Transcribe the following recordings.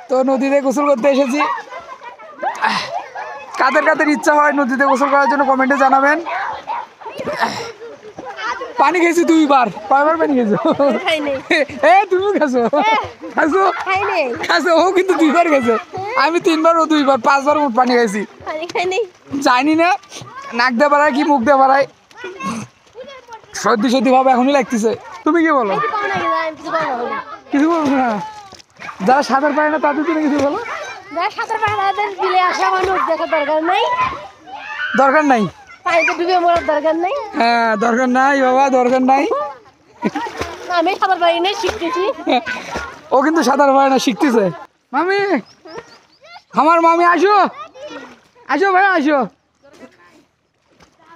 তো নদীতে গোসল করতে এসেছি। কাদের কাদের ইচ্ছা হয় নদীতে গোসল করার জন্য কমেন্টে জানাবেন। পানি খেয়েছি 2 বার। কয়বার পানি খেয়েছো? তুমি খেয়েছো? খাইছো ও কিন্তু 2 বার খেয়েছে। আমি 3 বার ও 2 বার 5 বার মোট পানি খাইছি। জানি না নাক দিয়ে বাড়ায় কি মুখ দিয়ে বাড়ায়, সর্দি ভাবে এখনই লাগতেছে। তুমি কি বলো? কিছু বলবো না। যারা সাঁতার পারে না তাদের জন্য কিছু বলো। দরকার নাই, হ্যাঁ দরকার নাই বাবা, দরকার নাই। আমি সাঁতার পারি না, শিখতেছি। ও কিন্তু সাঁতার পারে না, শিখতেছে। মামি, আমার মামি আসো, আসো ভাই আসো।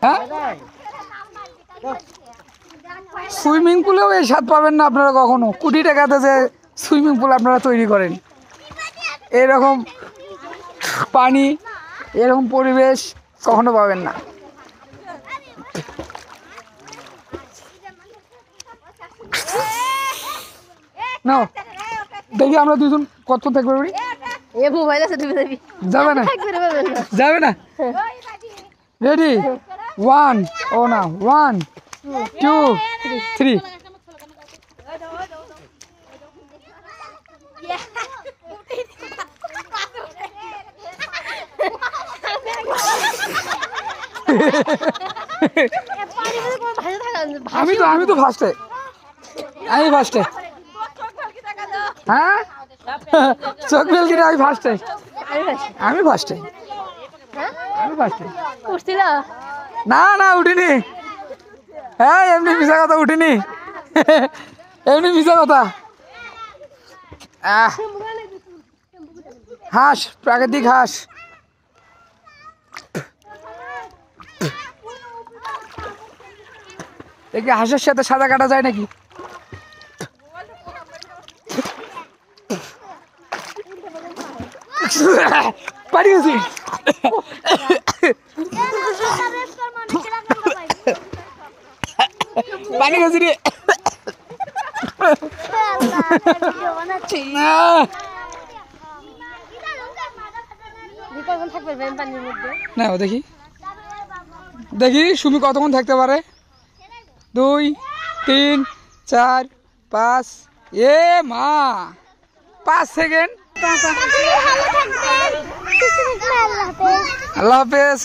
হ্যাঁ, সুইমিং পুলেও এই স্বাদ পাবেন না আপনারা কখনো। কোটি টাকাতে যে সুইমিং পুল আপনারা তৈরি করেন, এরকম পানি, এরকম পরিবেশ কখনো পাবেন না। না দেখি আমরা দুজন কত থাকবে পারি। যাবে না, যাবে না। রেডি 1, ও না 1 2 3। আমি তো ফার্স্টে, আমি ফার্স্টে। হ্যাঁ চোখ বেল কিনে আমি ফার্স্টে, আমি ফার্স্টে, আমি ফার্স্টে। না না উঠিনি, হ্যাঁ এমনি মিশা কথা, উঠিনি এমনি মিশা কথা। হাঁস, প্রাকৃতিক হাঁস। দেখি হাঁসের সাথে সাদা কাটা যায় নাকি। পানি গেছি, পানি গেছি রে। না দেখি দেখি সুমি কতক্ষণ থাকতে পারে। 2 3 4 5, এ মা 5 সেকেন্ড। আল্লাহ হাফেজ।